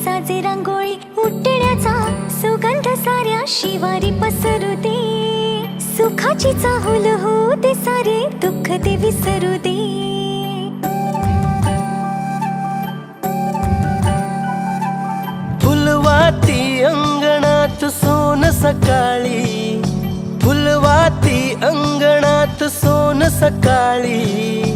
साजे रांगोळी उठण्याचा सुगंध साऱ्या शिवारी पसरू दे. सुखाची चाहुल होऊ दे सारे दुःख ते विसरू दे. फुलवाती अंगणात सोन सकाळी, फुलवाती अंगणात सोन सकाळी.